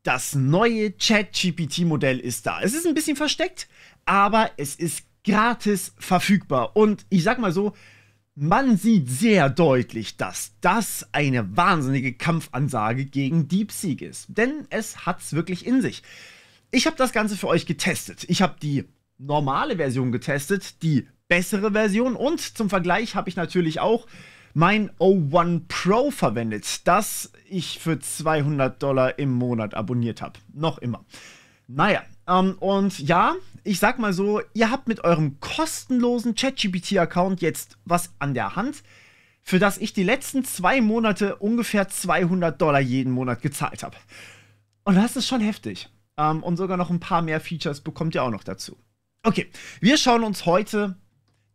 Das neue ChatGPT-Modell ist da. Es ist ein bisschen versteckt, aber es ist gratis verfügbar. Und ich sag mal so, man sieht sehr deutlich, dass das eine wahnsinnige Kampfansage gegen DeepSeek ist. Denn es hat's wirklich in sich. Ich habe das Ganze für euch getestet. Ich habe die normale Version getestet, die bessere Version, und zum Vergleich habe ich natürlich auch mein O1 Pro verwendet, das ich für $200 im Monat abonniert habe. Noch immer. Naja, und ja, ich sag mal so, ihr habt mit eurem kostenlosen ChatGPT-Account jetzt was an der Hand, für das ich die letzten 2 Monate ungefähr $200 jeden Monat gezahlt habe. Und das ist schon heftig. Und sogar noch ein paar mehr Features bekommt ihr auch noch dazu. Okay, wir schauen uns heute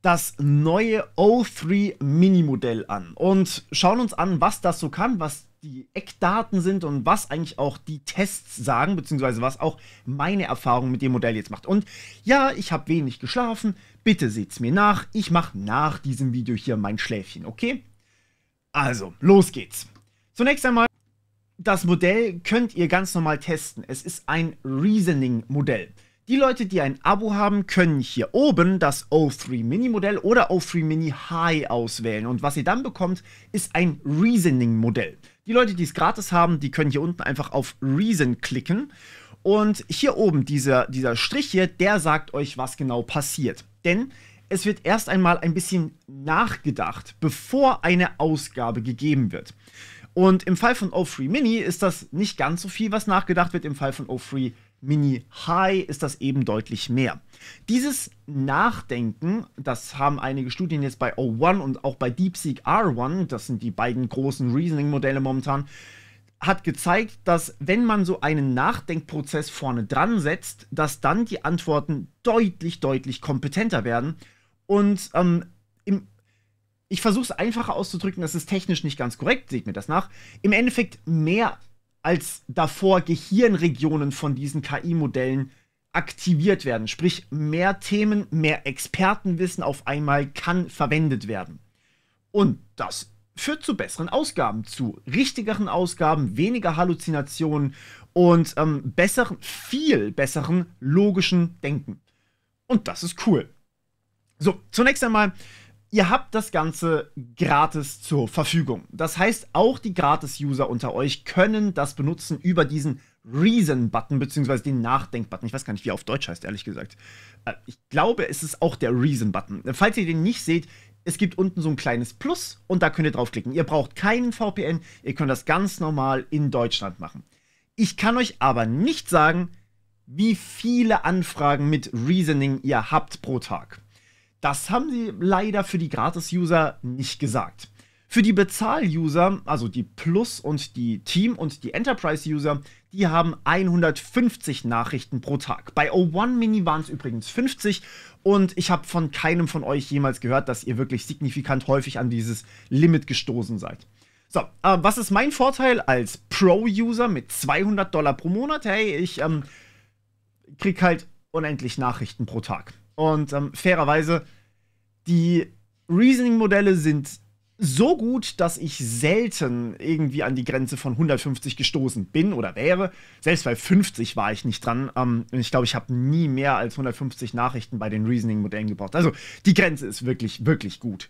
das neue O3 Mini-Modell an und schauen uns an, was das so kann, was die Eckdaten sind und was eigentlich auch die Tests sagen, beziehungsweise was auch meine Erfahrung mit dem Modell jetzt macht. Und ja, ich habe wenig geschlafen, bitte seht's mir nach, ich mache nach diesem Video hier mein Schläfchen, okay? Also, los geht's. Zunächst einmal, das Modell könnt ihr ganz normal testen. Es ist ein Reasoning-Modell. Die Leute, die ein Abo haben, können hier oben das O3 Mini Modell oder O3 Mini High auswählen. Und was ihr dann bekommt, ist ein Reasoning Modell. Die Leute, die es gratis haben, die können hier unten einfach auf Reason klicken. Und hier oben, dieser Strich hier, der sagt euch, was genau passiert. Denn es wird erst einmal ein bisschen nachgedacht, bevor eine Ausgabe gegeben wird. Und im Fall von O3 Mini ist das nicht ganz so viel, was nachgedacht wird. Im Fall von O3 Mini High ist das eben deutlich mehr. Dieses Nachdenken, das haben einige Studien jetzt bei O1 und auch bei DeepSeek R1, das sind die beiden großen Reasoning-Modelle momentan, hat gezeigt, dass wenn man so einen Nachdenkprozess vorne dran setzt, dass dann die Antworten deutlich, deutlich kompetenter werden. Und ich versuche es einfacher auszudrücken, das ist technisch nicht ganz korrekt, seht mir das nach, im Endeffekt mehr als davor Gehirnregionen von diesen KI-Modellen aktiviert werden. Sprich, mehr Themen, mehr Expertenwissen auf einmal kann verwendet werden. Und das führt zu besseren Ausgaben, zu richtigeren Ausgaben, weniger Halluzinationen und viel besseren logischen Denken. Und das ist cool. So, zunächst einmal, ihr habt das Ganze gratis zur Verfügung. Das heißt, auch die Gratis-User unter euch können das benutzen über diesen Reason-Button, beziehungsweise den Nachdenk-Button. Ich weiß gar nicht, wie er auf Deutsch heißt, ehrlich gesagt. Ich glaube, es ist auch der Reason-Button. Falls ihr den nicht seht, es gibt unten so ein kleines Plus und da könnt ihr draufklicken. Ihr braucht keinen VPN, ihr könnt das ganz normal in Deutschland machen. Ich kann euch aber nicht sagen, wie viele Anfragen mit Reasoning ihr habt pro Tag. Das haben sie leider für die Gratis-User nicht gesagt. Für die Bezahl-User, also die Plus- und die Team- und die Enterprise-User, die haben 150 Nachrichten pro Tag. Bei O1 Mini waren es übrigens 50 und ich habe von keinem von euch jemals gehört, dass ihr wirklich signifikant häufig an dieses Limit gestoßen seid. So, was ist mein Vorteil als Pro-User mit $200 pro Monat? Hey, ich krieg halt unendlich Nachrichten pro Tag. Und fairerweise, die Reasoning-Modelle sind so gut, dass ich selten irgendwie an die Grenze von 150 gestoßen bin oder wäre. Selbst bei 50 war ich nicht dran. Ich glaube, ich habe nie mehr als 150 Nachrichten bei den Reasoning-Modellen gebraucht. Also die Grenze ist wirklich, wirklich gut.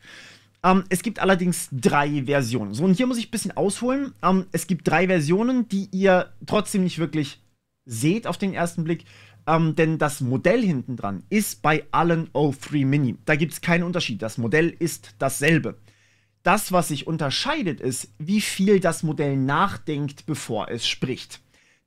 Es gibt allerdings 3 Versionen. So, und hier muss ich ein bisschen ausholen. Es gibt 3 Versionen, die ihr trotzdem nicht wirklich seht auf den ersten Blick. Denn das Modell hinten dran ist bei allen O3 Mini. Da gibt es keinen Unterschied. Das Modell ist dasselbe. Das, was sich unterscheidet, ist, wie viel das Modell nachdenkt, bevor es spricht.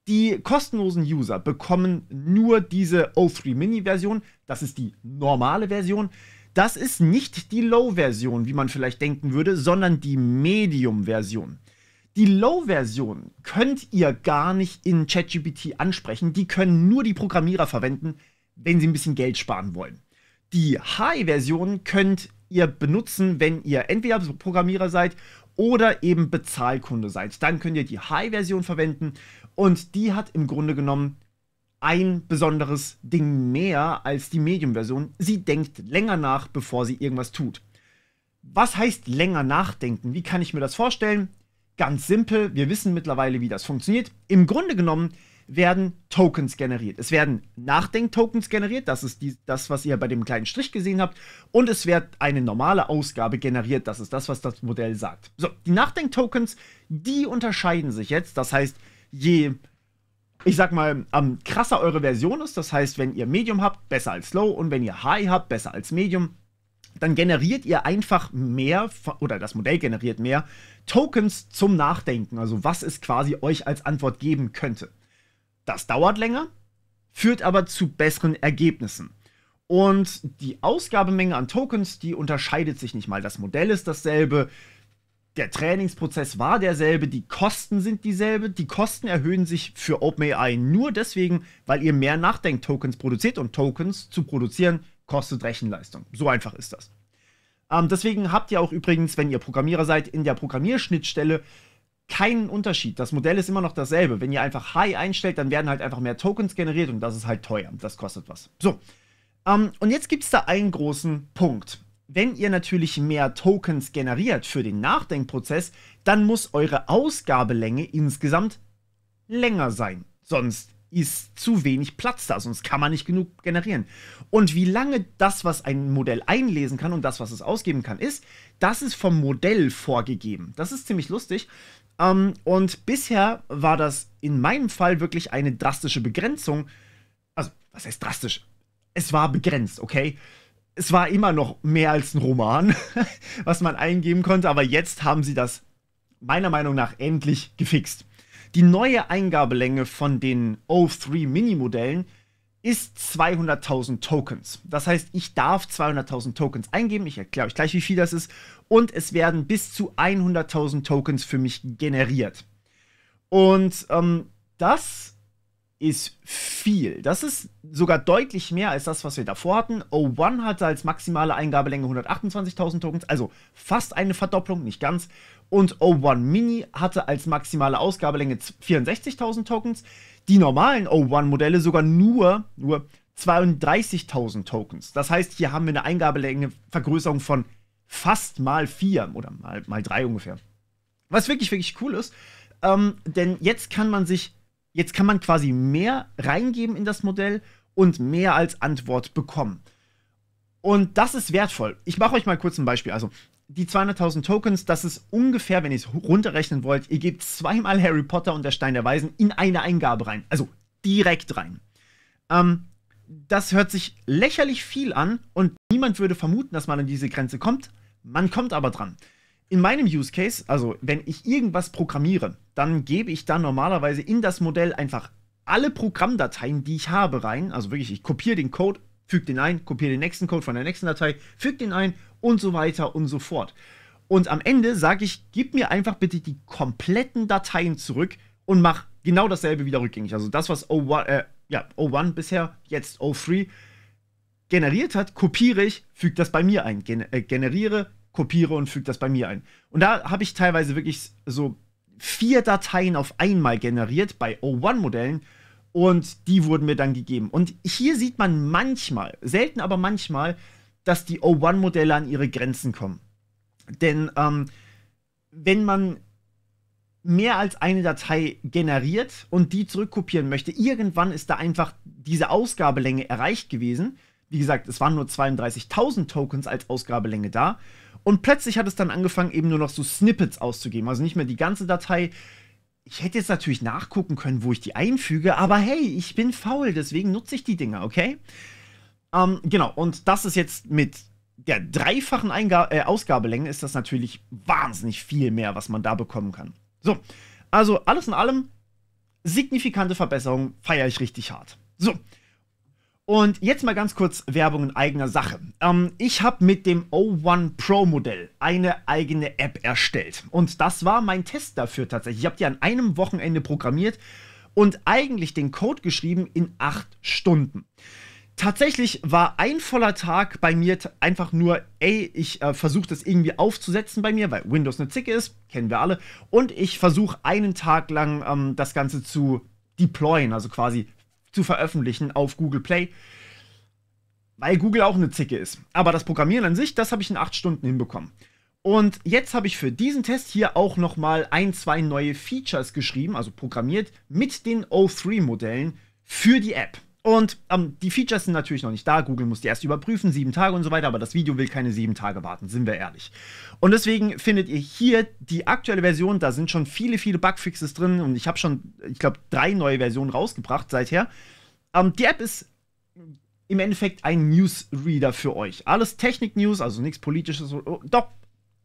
Die kostenlosen User bekommen nur diese O3 Mini-Version. Das ist die normale Version. Das ist nicht die Low-Version, wie man vielleicht denken würde, sondern die Medium-Version. Die Low-Version könnt ihr gar nicht in ChatGPT ansprechen. Die können nur die Programmierer verwenden, wenn sie ein bisschen Geld sparen wollen. Die High-Version könnt ihr benutzen, wenn ihr entweder Programmierer seid oder eben Bezahlkunde seid. Dann könnt ihr die High-Version verwenden und die hat im Grunde genommen ein besonderes Ding mehr als die Medium-Version. Sie denkt länger nach, bevor sie irgendwas tut. Was heißt länger nachdenken? Wie kann ich mir das vorstellen? Ganz simpel, wir wissen mittlerweile, wie das funktioniert. Im Grunde genommen, werden Tokens generiert. Es werden Nachdenktokens generiert, das ist das, was ihr bei dem kleinen Strich gesehen habt, und es wird eine normale Ausgabe generiert, das ist das, was das Modell sagt. So, die Nachdenktokens, die unterscheiden sich jetzt, das heißt, ich sag mal, krasser eure Version ist, das heißt, wenn ihr Medium habt, besser als Low, und wenn ihr High habt, besser als Medium, dann generiert ihr einfach mehr, oder das Modell generiert mehr Tokens zum Nachdenken, also was es quasi euch als Antwort geben könnte. Das dauert länger, führt aber zu besseren Ergebnissen. Und die Ausgabemenge an Tokens, die unterscheidet sich nicht mal. Das Modell ist dasselbe, der Trainingsprozess war derselbe, die Kosten sind dieselbe. Die Kosten erhöhen sich für OpenAI nur deswegen, weil ihr mehr Nachdenktokens produziert, und Tokens zu produzieren kostet Rechenleistung. So einfach ist das. Deswegen habt ihr auch übrigens, wenn ihr Programmierer seid, in der Programmierschnittstelle keinen Unterschied. Das Modell ist immer noch dasselbe. Wenn ihr einfach High einstellt, dann werden halt einfach mehr Tokens generiert, und das ist halt teuer. Das kostet was. So, und jetzt gibt es da einen großen Punkt. Wenn ihr natürlich mehr Tokens generiert für den Nachdenkprozess, dann muss eure Ausgabelänge insgesamt länger sein. Sonst ist zu wenig Platz da, sonst kann man nicht genug generieren. Und wie lange das, was ein Modell einlesen kann und das, was es ausgeben kann, ist, das ist vom Modell vorgegeben. Das ist ziemlich lustig. Und bisher war das in meinem Fall wirklich eine drastische Begrenzung. Also, was heißt drastisch? Es war begrenzt, okay? Es war immer noch mehr als ein Roman, was man eingeben konnte, aber jetzt haben sie das meiner Meinung nach endlich gefixt. Die neue Eingabelänge von den O3 Mini-Modellen ist 200.000 Tokens. Das heißt, ich darf 200.000 Tokens eingeben. Ich erkläre euch gleich, wie viel das ist. Und es werden bis zu 100.000 Tokens für mich generiert. Und das ist viel. Das ist sogar deutlich mehr als das, was wir davor hatten. O1 hatte als maximale Eingabelänge 128.000 Tokens, also fast eine Verdopplung, nicht ganz. Und O1 Mini hatte als maximale Ausgabelänge 64.000 Tokens. Die normalen O1-Modelle sogar nur 32.000 Tokens. Das heißt, hier haben wir eine Eingabelänge-Vergrößerung von fast mal 4 oder mal 3 ungefähr. Was wirklich, wirklich cool ist, denn jetzt kann man quasi mehr reingeben in das Modell und mehr als Antwort bekommen. Und das ist wertvoll. Ich mache euch mal kurz ein Beispiel. Also, die 200.000 Tokens, das ist ungefähr, wenn ihr es runterrechnen wollt, ihr gebt zweimal Harry Potter und der Stein der Weisen in eine Eingabe rein. Also direkt rein. Das hört sich lächerlich viel an und niemand würde vermuten, dass man an diese Grenze kommt. Man kommt aber dran. In meinem Use Case, also wenn ich irgendwas programmiere, dann gebe ich dann normalerweise in das Modell einfach alle Programmdateien, die ich habe, rein. Also wirklich, ich kopiere den Code, füge den ein, kopiere den nächsten Code von der nächsten Datei, füge den ein und so weiter und so fort. Und am Ende sage ich, gib mir einfach bitte die kompletten Dateien zurück und mach genau dasselbe wieder rückgängig. Also das, was O1 bisher, jetzt O3 generiert hat, kopiere ich, füge das bei mir ein. Generiere, kopiere und füge das bei mir ein. Und da habe ich teilweise wirklich so 4 Dateien auf einmal generiert bei O1-Modellen und die wurden mir dann gegeben. Und hier sieht man manchmal, selten aber manchmal, dass die O1-Modelle an ihre Grenzen kommen. Denn wenn man mehr als eine Datei generiert und die zurückkopieren möchte, irgendwann ist da einfach diese Ausgabelänge erreicht gewesen. Wie gesagt, es waren nur 32.000 Tokens als Ausgabelänge da. Und plötzlich hat es dann angefangen, eben nur noch so Snippets auszugeben. Also nicht mehr die ganze Datei. Ich hätte jetzt natürlich nachgucken können, wo ich die einfüge, aber hey, ich bin faul, deswegen nutze ich die Dinger, okay? Genau, und das ist jetzt mit der dreifachen Ausgabelänge ist das natürlich wahnsinnig viel mehr, was man da bekommen kann. So, also alles in allem signifikante Verbesserung, feiere ich richtig hart. So, und jetzt mal ganz kurz Werbung in eigener Sache. Ich habe mit dem O1 Pro Modell eine eigene App erstellt. Und das war mein Test dafür tatsächlich. Ich habe die an einem Wochenende programmiert und eigentlich den Code geschrieben in 8 Stunden. Tatsächlich war ein voller Tag bei mir einfach nur, ich versuche das irgendwie aufzusetzen bei mir, weil Windows eine Zicke ist, kennen wir alle. Und ich versuche einen Tag lang das Ganze zu deployen, also quasi zu veröffentlichen auf Google Play, weil Google auch eine Zicke ist. Aber das Programmieren an sich, das habe ich in 8 Stunden hinbekommen. Und jetzt habe ich für diesen Test hier auch nochmal ein, zwei neue Features geschrieben, also programmiert, mit den O3-Modellen für die App. Und die Features sind natürlich noch nicht da. Google muss die erst überprüfen, 7 Tage und so weiter, aber das Video will keine 7 Tage warten, sind wir ehrlich. Und deswegen findet ihr hier die aktuelle Version, da sind schon viele, viele Bugfixes drin und ich habe schon, ich glaube, 3 neue Versionen rausgebracht seither. Die App ist im Endeffekt ein Newsreader für euch. Alles Technik-News, also nichts Politisches, doch,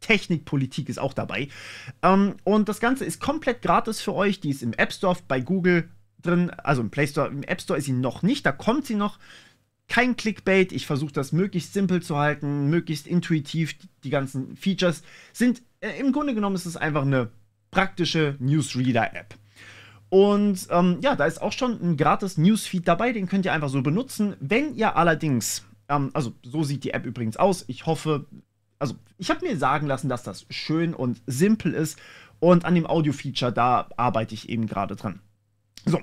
Technik, Politik ist auch dabei. Und das Ganze ist komplett gratis für euch. Die ist im App Store bei Google drin, also im Play Store. Im App Store ist sie noch nicht, da kommt sie noch. Kein Clickbait, ich versuche das möglichst simpel zu halten, möglichst intuitiv. Die ganzen Features sind, im Grunde genommen ist es einfach eine praktische Newsreader-App. Und ja, da ist auch schon ein gratis Newsfeed dabei, den könnt ihr einfach so benutzen. Wenn ihr allerdings, also so sieht die App übrigens aus, ich hoffe, also ich habe mir sagen lassen, dass das schön und simpel ist und an dem Audio-Feature, da arbeite ich eben gerade dran. So,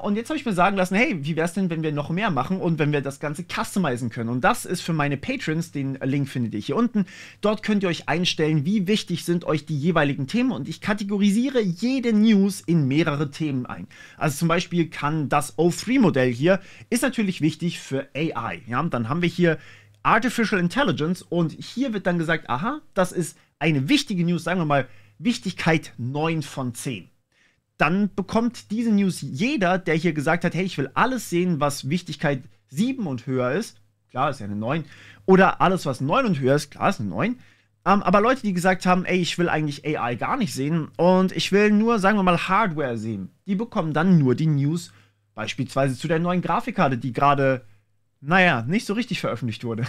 und jetzt habe ich mir sagen lassen, hey, wie wäre es denn, wenn wir noch mehr machen und wenn wir das Ganze customizen können? Und das ist für meine Patrons, den Link findet ihr hier unten. Dort könnt ihr euch einstellen, wie wichtig sind euch die jeweiligen Themen und ich kategorisiere jede News in mehrere Themen ein. Also zum Beispiel kann das O3-Modell hier, ist natürlich wichtig für AI. Ja? Dann haben wir hier Artificial Intelligence und hier wird dann gesagt, aha, das ist eine wichtige News, sagen wir mal, Wichtigkeit 9 von 10. Dann bekommt diese News jeder, der hier gesagt hat, hey, ich will alles sehen, was Wichtigkeit 7 und höher ist. Klar, ist ja eine 9. Oder alles, was 9 und höher ist. Klar, ist eine 9. Aber Leute, die gesagt haben, ey, ich will eigentlich AI gar nicht sehen und ich will nur, sagen wir mal, Hardware sehen, die bekommen dann nur die News, beispielsweise zu der neuen Grafikkarte, die gerade, naja, nicht so richtig veröffentlicht wurde.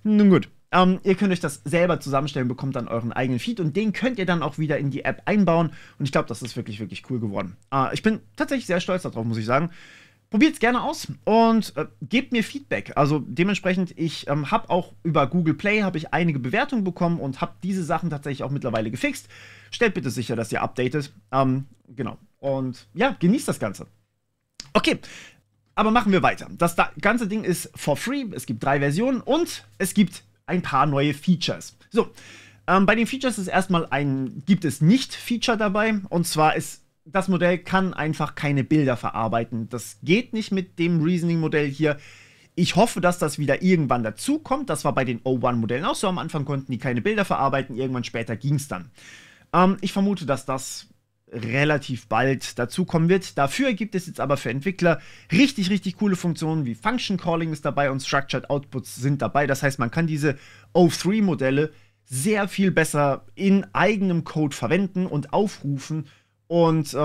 Nun gut. Ihr könnt euch das selber zusammenstellen, bekommt dann euren eigenen Feed und den könnt ihr dann auch wieder in die App einbauen. Und ich glaube, das ist wirklich, wirklich cool geworden. Ich bin tatsächlich sehr stolz darauf, muss ich sagen. Probiert es gerne aus und gebt mir Feedback. Also dementsprechend, ich habe auch über Google Play ich einige Bewertungen bekommen und habe diese Sachen tatsächlich auch mittlerweile gefixt. Stellt bitte sicher, dass ihr updatet. Genau. Und ja, genießt das Ganze. Okay. Aber machen wir weiter. Das ganze Ding ist for free. Es gibt 3 Versionen und es gibt ein paar neue Features. So, bei den Features ist erstmal gibt es Nicht-Feature dabei. Und zwar ist das Modell kann einfach keine Bilder verarbeiten. Das geht nicht mit dem Reasoning-Modell hier. Ich hoffe, dass das wieder irgendwann dazu kommt. Das war bei den O1-Modellen auch so. Am Anfang konnten die keine Bilder verarbeiten. Irgendwann später ging es dann. Ich vermute, dass das relativ bald dazukommen wird. Dafür gibt es jetzt aber für Entwickler richtig, richtig coole Funktionen wie Function Calling ist dabei und Structured Outputs sind dabei. Das heißt, man kann diese O3-Modelle sehr viel besser in eigenem Code verwenden und aufrufen und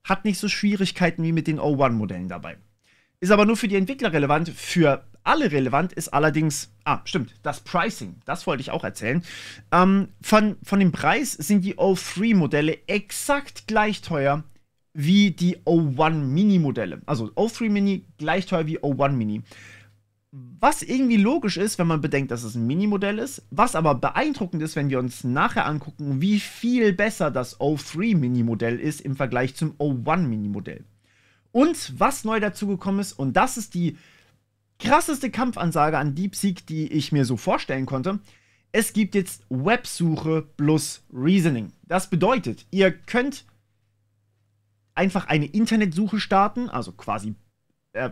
hat nicht so Schwierigkeiten wie mit den O1-Modellen dabei. Ist aber nur für die Entwickler relevant. Für alle relevant ist allerdings, stimmt, das Pricing, das wollte ich auch erzählen. Von dem Preis sind die O3-Modelle exakt gleich teuer wie die O1 Mini-Modelle. Also O3 Mini gleich teuer wie O1 Mini. Was irgendwie logisch ist, wenn man bedenkt, dass es ein Mini-Modell ist. Was aber beeindruckend ist, wenn wir uns nachher angucken, wie viel besser das O3 Mini-Modell ist im Vergleich zum O1 Mini-Modell. Und was neu dazugekommen ist, und das ist die krasseste Kampfansage an DeepSeek, die ich mir so vorstellen konnte. Es gibt jetzt Websuche plus Reasoning. Das bedeutet, ihr könnt einfach eine Internetsuche starten, also quasi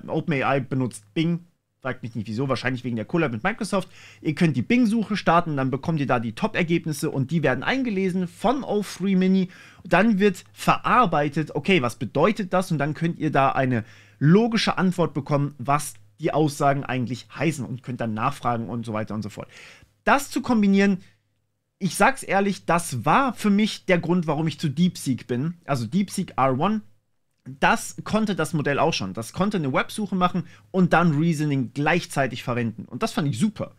OpenAI benutzt Bing, fragt mich nicht wieso, wahrscheinlich wegen der Collab mit Microsoft. Ihr könnt die Bing-Suche starten, dann bekommt ihr da die Top-Ergebnisse und die werden eingelesen von O3 Mini. Dann wird verarbeitet, okay, was bedeutet das? Und dann könnt ihr da eine logische Antwort bekommen, was die Aussagen eigentlich heißen und könnt dann nachfragen und so weiter und so fort. Das zu kombinieren, ich sag's ehrlich, das war für mich der Grund, warum ich zu DeepSeek bin. Also DeepSeek R1, das konnte das Modell auch schon. Das konnte eine Websuche machen und dann Reasoning gleichzeitig verwenden. Und das fand ich super.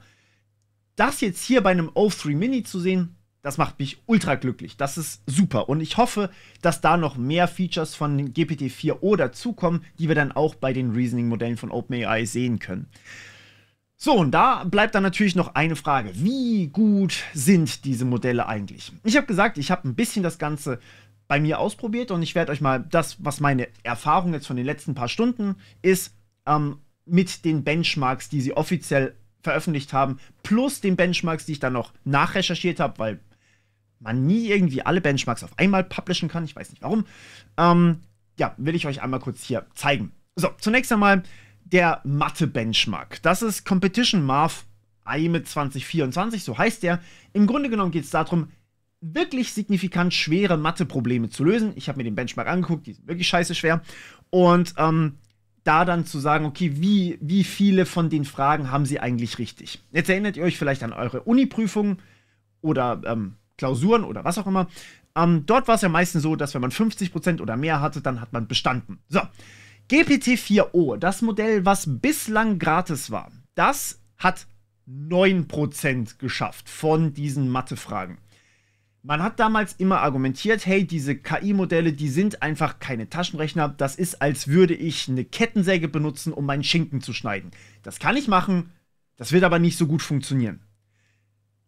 Das jetzt hier bei einem O3 Mini zu sehen, das macht mich ultra glücklich. Das ist super. Und ich hoffe, dass da noch mehr Features von GPT-4o dazukommen, die wir dann auch bei den Reasoning-Modellen von OpenAI sehen können. So, und da bleibt dann natürlich noch eine Frage. Wie gut sind diese Modelle eigentlich? Ich habe gesagt, ich habe ein bisschen das Ganze bei mir ausprobiert und ich werde euch mal das, was meine Erfahrung jetzt von den letzten paar Stunden ist, mit den Benchmarks, die sie offiziell veröffentlicht haben, plus den Benchmarks, die ich dann noch nachrecherchiert habe, weil man nie irgendwie alle Benchmarks auf einmal publishen kann. Ich weiß nicht warum. Ja, will ich euch einmal kurz hier zeigen. So, zunächst einmal der Mathe-Benchmark. Das ist Competition Math AIME 2024, so heißt der. Im Grunde genommen geht es darum, wirklich signifikant schwere Mathe-Probleme zu lösen. Ich habe mir den Benchmark angeguckt, die sind wirklich scheiße schwer. Und da dann zu sagen, okay, wie viele von den Fragen haben sie eigentlich richtig? Jetzt erinnert ihr euch vielleicht an eure Uni-Prüfungen oder Klausuren oder was auch immer. Dort war es ja meistens so, dass wenn man 50% oder mehr hatte, dann hat man bestanden. So, GPT-4o, das Modell, was bislang gratis war, das hat 9% geschafft von diesen Mathefragen. Man hat damals immer argumentiert, hey, diese KI-Modelle, die sind einfach keine Taschenrechner. Das ist, als würde ich eine Kettensäge benutzen, um meinen Schinken zu schneiden. Das kann ich machen, das wird aber nicht so gut funktionieren.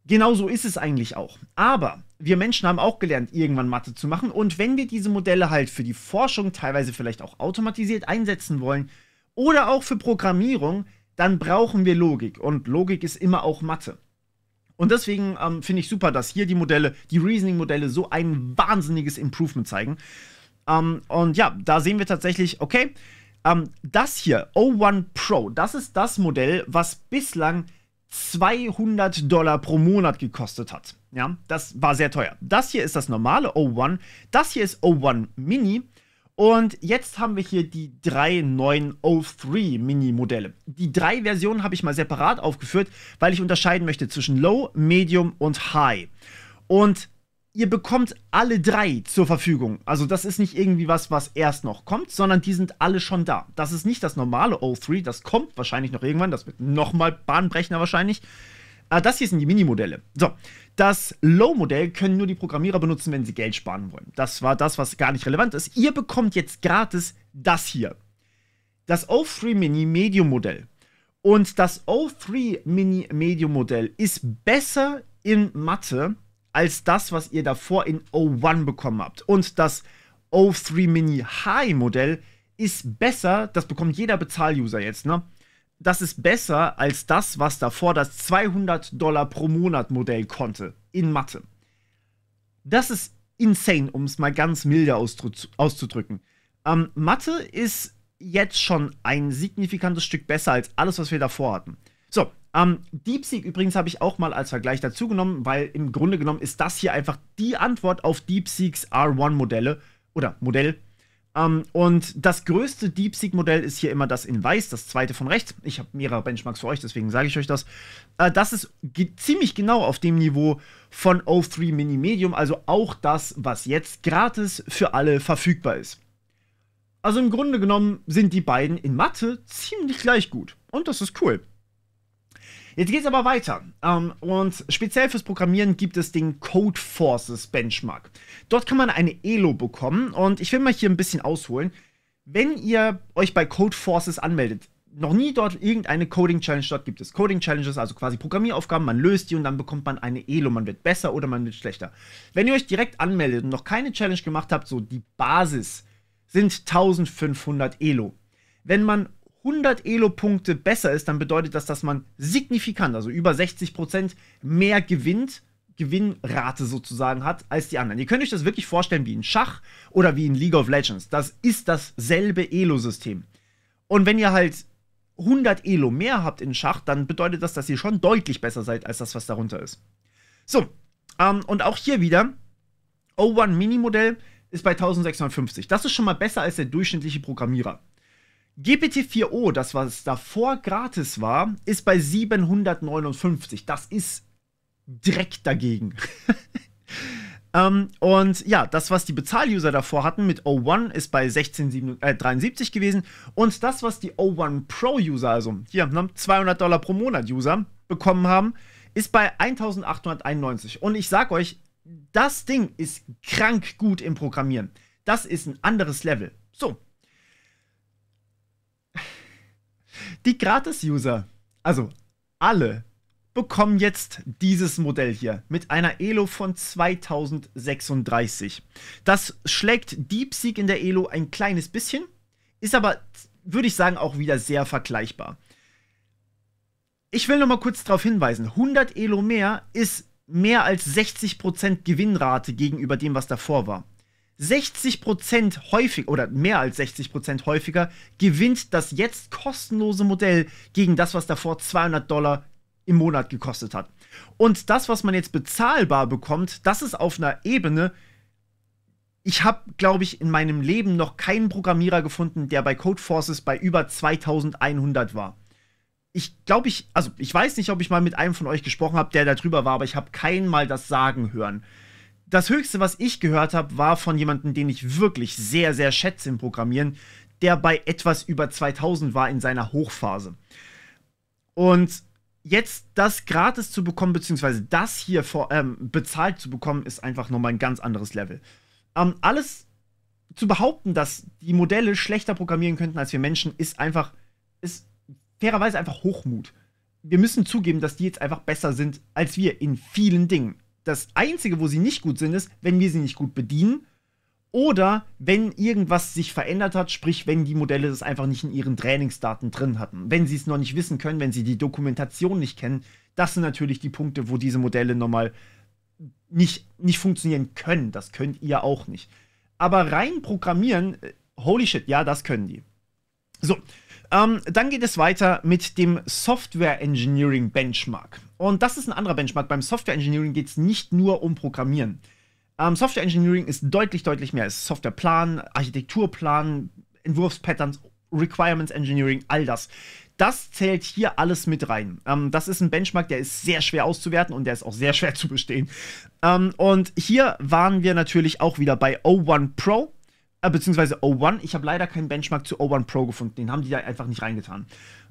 Genauso ist es eigentlich auch. Aber wir Menschen haben auch gelernt, irgendwann Mathe zu machen. Und wenn wir diese Modelle halt für die Forschung, teilweise vielleicht auch automatisiert einsetzen wollen oder auch für Programmierung, dann brauchen wir Logik. Und Logik ist immer auch Mathe. Und deswegen finde ich super, dass hier die Modelle, die Reasoning-Modelle, so ein wahnsinniges Improvement zeigen. Und ja, da sehen wir tatsächlich, okay, das hier, O1 Pro, das ist das Modell, was bislang $200 pro Monat gekostet hat. Ja, das war sehr teuer. Das hier ist das normale O1, das hier ist O1 Mini und jetzt haben wir hier die drei neuen O3 Mini Modelle. Die drei Versionen habe ich mal separat aufgeführt, weil ich unterscheiden möchte zwischen Low, Medium und High. Und ihr bekommt alle drei zur Verfügung. Also das ist nicht irgendwie was erst noch kommt, sondern die sind alle schon da. Das ist nicht das normale O3, das kommt wahrscheinlich noch irgendwann, das wird nochmal bahnbrechender wahrscheinlich. Das hier sind die Mini-Modelle. So, das Low-Modell können nur die Programmierer benutzen, wenn sie Geld sparen wollen. Das war das, was gar nicht relevant ist. Ihr bekommt jetzt gratis das hier. Das O3 Mini Medium-Modell. Und das O3 Mini Medium-Modell ist besser in Mathe als das, was ihr davor in O1 bekommen habt. Und das O3 Mini High Modell ist besser, das bekommt jeder Bezahl-User jetzt, ne? Das ist besser als das, was davor das $200 pro Monat Modell konnte in Mathe. Das ist insane, um es mal ganz milde auszudrücken. Mathe ist jetzt schon ein signifikantes Stück besser als alles, was wir davor hatten. So, DeepSeek übrigens habe ich auch mal als Vergleich dazu genommen, weil im Grunde genommen ist das hier einfach die Antwort auf DeepSeeks R1-Modelle oder Modell. Und das größte DeepSeek-Modell ist hier immer das in weiß, das zweite von rechts. Ich habe mehrere Benchmarks für euch, deswegen sage ich euch das. Das ist ziemlich genau auf dem Niveau von O3 Mini Medium, also auch das, was jetzt gratis für alle verfügbar ist. Also im Grunde genommen sind die beiden in Mathe ziemlich gleich gut. Und das ist cool. Jetzt geht es aber weiter. Und speziell fürs Programmieren gibt es den Codeforces Benchmark. Dort kann man eine ELO bekommen. Und ich will mal hier ein bisschen ausholen. Wenn ihr euch bei Codeforces anmeldet, noch nie dort irgendeine Coding Challenge, dort gibt es Coding Challenges, also quasi Programmieraufgaben, man löst die und dann bekommt man eine ELO. Man wird besser oder man wird schlechter. Wenn ihr euch direkt anmeldet und noch keine Challenge gemacht habt, so die Basis sind 1500 ELO. Wenn man 100 Elo-Punkte besser ist, dann bedeutet das, dass man signifikant, also über 60% mehr Gewinnrate sozusagen hat als die anderen. Ihr könnt euch das wirklich vorstellen wie in Schach oder wie in League of Legends. Das ist dasselbe Elo-System. Und wenn ihr halt 100 Elo mehr habt in Schach, dann bedeutet das, dass ihr schon deutlich besser seid als das, was darunter ist. So, und auch hier wieder, O1 Mini-Modell ist bei 1650. Das ist schon mal besser als der durchschnittliche Programmierer. GPT-4o, das was davor gratis war, ist bei 759. Das ist direkt dagegen. Und ja, das, was die Bezahl-User davor hatten mit O1, ist bei 1673 gewesen. Und das, was die O1 Pro-User, also hier $200 pro Monat-User bekommen haben, ist bei 1891. Und ich sag euch, das Ding ist krank gut im Programmieren. Das ist ein anderes Level. So. Die Gratis-User, also alle, bekommen jetzt dieses Modell hier mit einer Elo von 2036. Das schlägt DeepSeek in der Elo ein kleines bisschen, ist aber, würde ich sagen, auch wieder sehr vergleichbar. ich will noch mal kurz darauf hinweisen, 100 Elo mehr ist mehr als 60% Gewinnrate gegenüber dem, was davor war. 60% häufig oder mehr als 60% häufiger gewinnt das jetzt kostenlose Modell gegen das, was davor $200 im Monat gekostet hat. Und das, was man jetzt bezahlbar bekommt, das ist auf einer Ebene. Ich habe, glaube ich, in meinem Leben noch keinen Programmierer gefunden, der bei Codeforces bei über 2100 war. Ich glaube, ich weiß nicht, ob ich mal mit einem von euch gesprochen habe, der da drüber war, aber ich habe keinen mal das sagen hören. Das Höchste, was ich gehört habe, war von jemandem, den ich wirklich sehr, sehr schätze im Programmieren, der bei etwas über 2000 war in seiner Hochphase. Und jetzt das gratis zu bekommen, beziehungsweise das hier bezahlt zu bekommen, ist einfach nochmal ein ganz anderes Level. Alles zu behaupten, dass die Modelle schlechter programmieren könnten als wir Menschen, ist fairerweise einfach Hochmut. Wir müssen zugeben, dass die jetzt einfach besser sind als wir in vielen Dingen. Das Einzige, wo sie nicht gut sind, ist, wenn wir sie nicht gut bedienen oder wenn irgendwas sich verändert hat, sprich, wenn die Modelle das einfach nicht in ihren Trainingsdaten drin hatten. Wenn sie es noch nicht wissen können, wenn sie die Dokumentation nicht kennen, das sind natürlich die Punkte, wo diese Modelle nochmal nicht funktionieren können. Das könnt ihr auch nicht. Aber rein programmieren, holy shit, ja, das können die. So, dann geht es weiter mit dem Software Engineering Benchmark. Und das ist ein anderer Benchmark. Beim Software Engineering geht es nicht nur um Programmieren. Software Engineering ist deutlich, deutlich mehr. Es ist Softwareplan, Architekturplan, Entwurfspatterns, Requirements Engineering, all das. Das zählt hier alles mit rein. Das ist ein Benchmark, der ist sehr schwer auszuwerten und der ist auch sehr schwer zu bestehen. Und hier waren wir natürlich auch wieder bei O1 Pro. Beziehungsweise O1. Ich habe leider keinen Benchmark zu O1 Pro gefunden. Den haben die da einfach nicht reingetan.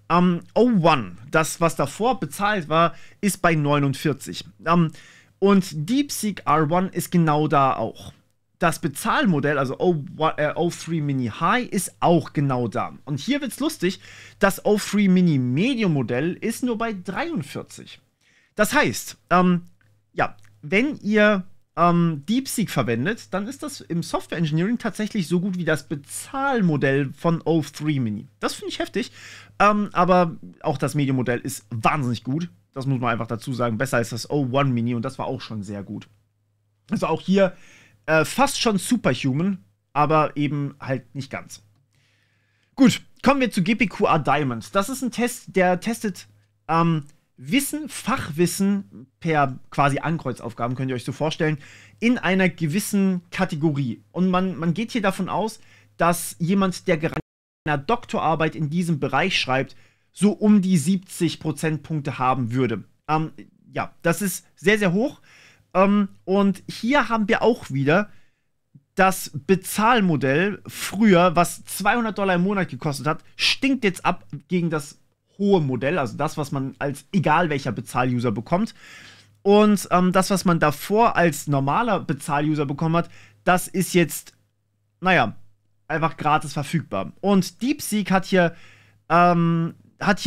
O1, das, was davor bezahlt war, ist bei 49. Und DeepSeek R1 ist genau da auch. Das Bezahlmodell, also O3 Mini High, ist auch genau da. Und hier wird's lustig, das O3 Mini Medium Modell ist nur bei 43. Das heißt, ja, wenn ihr DeepSeek verwendet, dann ist das im Software Engineering tatsächlich so gut wie das Bezahlmodell von O3 Mini. Das finde ich heftig, aber auch das Medium-Modell ist wahnsinnig gut. Das muss man einfach dazu sagen. Besser als das O1 Mini und das war auch schon sehr gut. Also auch hier fast schon Superhuman, aber eben halt nicht ganz. Gut, kommen wir zu GPQR Diamond. Das ist ein Test, der testet Wissen, Fachwissen per quasi Ankreuzaufgaben, könnt ihr euch so vorstellen, in einer gewissen Kategorie. Und man geht hier davon aus, dass jemand, der gerade eine Doktorarbeit in diesem Bereich schreibt, so um die 70 Prozentpunkte haben würde. Ja, das ist sehr, sehr hoch. Und hier haben wir auch wieder das Bezahlmodell früher, was $200 im Monat gekostet hat, stinkt jetzt ab gegen das hohe Modell, also das, was man als egal welcher Bezahluser bekommt. Und das, was man davor als normaler Bezahluser bekommen hat, das ist jetzt, naja, einfach gratis verfügbar. Und DeepSeek hat hier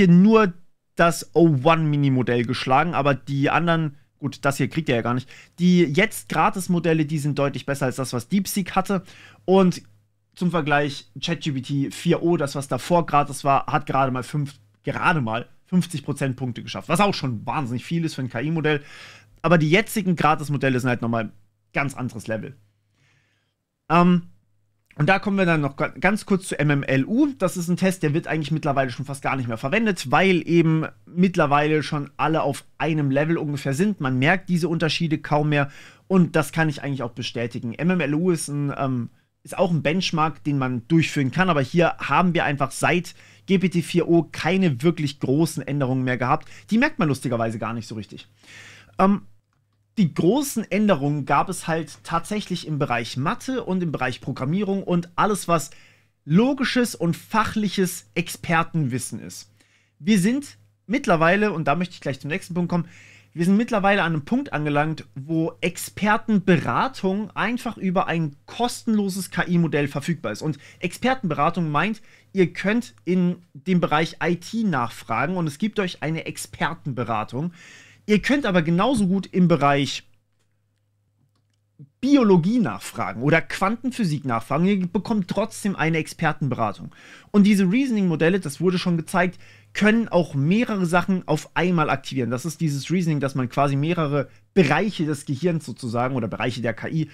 nur das O1 Mini-Modell geschlagen, aber die anderen, gut, das hier kriegt ihr ja gar nicht, die jetzt Gratis-Modelle, die sind deutlich besser als das, was DeepSeek hatte. Und zum Vergleich, ChatGPT 4o, das, was davor gratis war, hat gerade mal 50 Prozentpunkte geschafft, was auch schon wahnsinnig viel ist für ein KI-Modell. Aber die jetzigen Gratis-Modelle sind halt nochmal ein ganz anderes Level. Und da kommen wir dann noch ganz kurz zu MMLU. Das ist ein Test, der wird eigentlich mittlerweile schon fast gar nicht mehr verwendet, weil eben mittlerweile schon alle auf einem Level ungefähr sind. Man merkt diese Unterschiede kaum mehr und das kann ich eigentlich auch bestätigen. MMLU ist auch ein Benchmark, den man durchführen kann, aber hier haben wir einfach seit GPT-4o keine wirklich großen Änderungen mehr gehabt. Die merkt man lustigerweise gar nicht so richtig. Die großen Änderungen gab es halt tatsächlich im Bereich Mathe und im Bereich Programmierung und alles, was logisches und fachliches Expertenwissen ist. Wir sind mittlerweile, und da möchte ich gleich zum nächsten Punkt kommen, wir sind mittlerweile an einem Punkt angelangt, wo Expertenberatung einfach über ein kostenloses KI-Modell verfügbar ist. Und Expertenberatung meint, ihr könnt in dem Bereich IT nachfragen und es gibt euch eine Expertenberatung. Ihr könnt aber genauso gut im Bereich Biologie-Nachfragen oder Quantenphysik-Nachfragen. Ihr bekommt trotzdem eine Expertenberatung. Und diese Reasoning-Modelle, das wurde schon gezeigt, können auch mehrere Sachen auf einmal aktivieren. Das ist dieses Reasoning, dass man quasi mehrere Bereiche des Gehirns sozusagen oder Bereiche der KI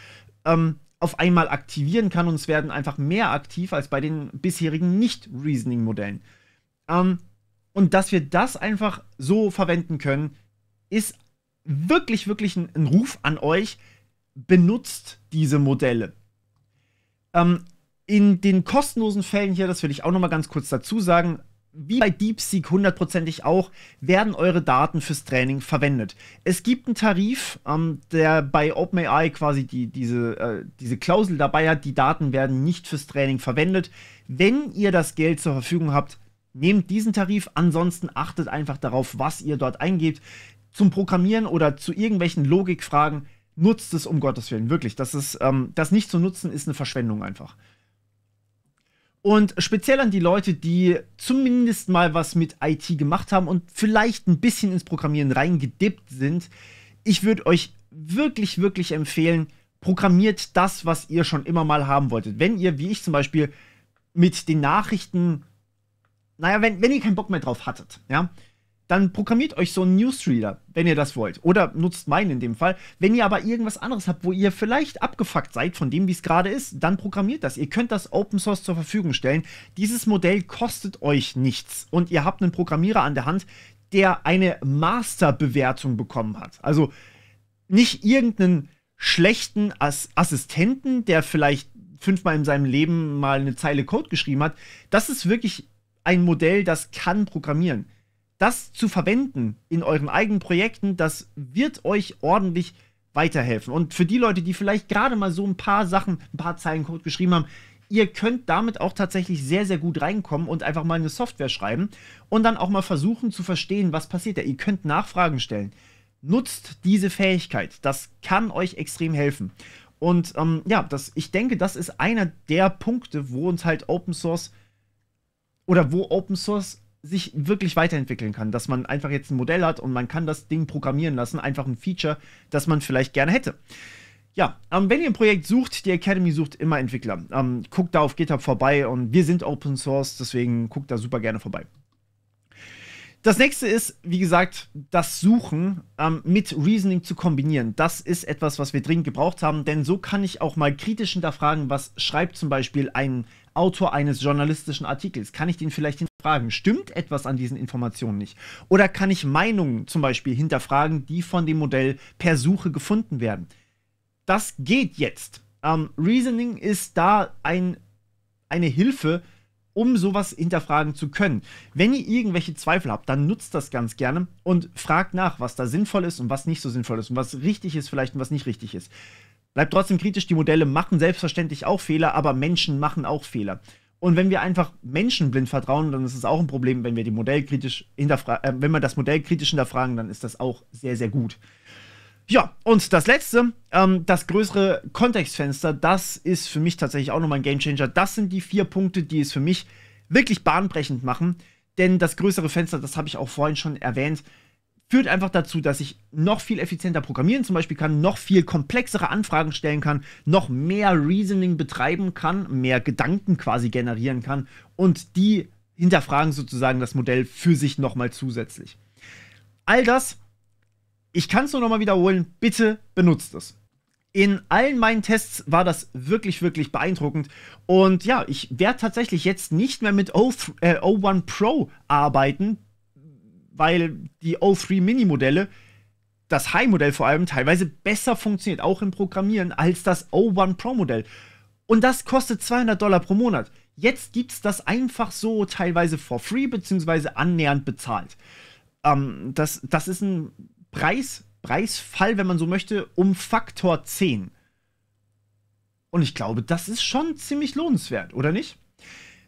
auf einmal aktivieren kann, und es werden einfach mehr aktiv als bei den bisherigen Nicht-Reasoning-Modellen. Und dass wir das einfach so verwenden können, ist wirklich, wirklich ein Ruf an euch. Benutzt diese Modelle. In den kostenlosen Fällen hier, das will ich auch noch mal ganz kurz dazu sagen, wie bei DeepSeek hundertprozentig auch, werden eure Daten fürs Training verwendet. Es gibt einen Tarif, der bei OpenAI quasi diese Klausel dabei hat, die Daten werden nicht fürs Training verwendet. Wenn ihr das Geld zur Verfügung habt, nehmt diesen Tarif, ansonsten achtet einfach darauf, was ihr dort eingebt. Zum Programmieren oder zu irgendwelchen Logikfragen nutzt es um Gottes Willen, wirklich. Das nicht zu nutzen, ist eine Verschwendung einfach. Und speziell an die Leute, die zumindest mal was mit IT gemacht haben und vielleicht ein bisschen ins Programmieren reingedippt sind, ich würde euch wirklich, wirklich empfehlen, programmiert das, was ihr schon immer mal haben wolltet. Wenn ihr, wie ich zum Beispiel, mit den Nachrichten, naja, wenn ihr keinen Bock mehr drauf hattet, ja, dann programmiert euch so einen Newsreader, wenn ihr das wollt. Oder nutzt meinen in dem Fall. Wenn ihr aber irgendwas anderes habt, wo ihr vielleicht abgefuckt seid von dem, wie es gerade ist, dann programmiert das. Ihr könnt das Open Source zur Verfügung stellen. Dieses Modell kostet euch nichts. Und ihr habt einen Programmierer an der Hand, der eine Masterbewertung bekommen hat. Also nicht irgendeinen schlechten Assistenten, der vielleicht 5-mal in seinem Leben mal eine Zeile Code geschrieben hat. Das ist wirklich ein Modell, das kann programmieren. Das zu verwenden in euren eigenen Projekten, das wird euch ordentlich weiterhelfen. Und für die Leute, die vielleicht gerade mal so ein paar Sachen, ein paar Zeilen Code geschrieben haben, ihr könnt damit auch tatsächlich sehr, sehr gut reinkommen und einfach mal eine Software schreiben und dann auch mal versuchen zu verstehen, was passiert da. Ihr könnt Nachfragen stellen. Nutzt diese Fähigkeit. Das kann euch extrem helfen. Und ja, ich denke, das ist einer der Punkte, wo uns halt Open Source oder wo Open Source sich wirklich weiterentwickeln kann, dass man einfach jetzt ein Modell hat und man kann das Ding programmieren lassen, einfach ein Feature, das man vielleicht gerne hätte. Ja, wenn ihr ein Projekt sucht, die Academy sucht immer Entwickler. Guckt da auf GitHub vorbei und wir sind Open Source, deswegen guckt da super gerne vorbei. Das nächste ist, wie gesagt, das Suchen mit Reasoning zu kombinieren. Das ist etwas, was wir dringend gebraucht haben, denn so kann ich auch mal kritisch hinterfragen, was schreibt zum Beispiel ein Autor eines journalistischen Artikels. Kann ich den vielleicht hinterfragen? Stimmt etwas an diesen Informationen nicht? Oder kann ich Meinungen zum Beispiel hinterfragen, die von dem Modell per Suche gefunden werden? Das geht jetzt. Reasoning ist da eine Hilfe, um sowas hinterfragen zu können. Wenn ihr irgendwelche Zweifel habt, dann nutzt das ganz gerne und fragt nach, was da sinnvoll ist und was nicht so sinnvoll ist und was richtig ist vielleicht und was nicht richtig ist. Bleibt trotzdem kritisch, die Modelle machen selbstverständlich auch Fehler, aber Menschen machen auch Fehler. Und wenn wir einfach Menschen blind vertrauen, dann ist es auch ein Problem, wenn wir das Modell kritisch hinterfragen, dann ist das auch sehr, sehr gut. Ja, und das letzte, das größere Kontextfenster, das ist für mich tatsächlich auch nochmal ein Gamechanger. Das sind die 4 Punkte, die es für mich wirklich bahnbrechend machen. Denn das größere Fenster, das habe ich auch vorhin schon erwähnt, führt einfach dazu, dass ich noch viel effizienter programmieren zum Beispiel kann, noch viel komplexere Anfragen stellen kann, noch mehr Reasoning betreiben kann, mehr Gedanken quasi generieren kann und die hinterfragen sozusagen das Modell für sich nochmal zusätzlich. All das, ich kann es nur nochmal wiederholen, bitte benutzt es. In allen meinen Tests war das wirklich, wirklich beeindruckend. Und ja, ich werde tatsächlich jetzt nicht mehr mit O1 Pro arbeiten, weil die O3 Mini-Modelle, das High-Modell vor allem, teilweise besser funktioniert, auch im Programmieren, als das O1 Pro-Modell. Und das kostet $200 pro Monat. Jetzt gibt es das einfach so teilweise for free, beziehungsweise annähernd bezahlt. Das ist ein Preisfall, wenn man so möchte, um Faktor 10. Und ich glaube, das ist schon ziemlich lohnenswert, oder nicht?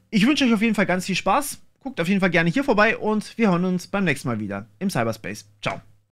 Ich wünsche euch auf jeden Fall ganz viel Spaß. Guckt auf jeden Fall gerne hier vorbei und wir hören uns beim nächsten Mal wieder im Cyberspace. Ciao.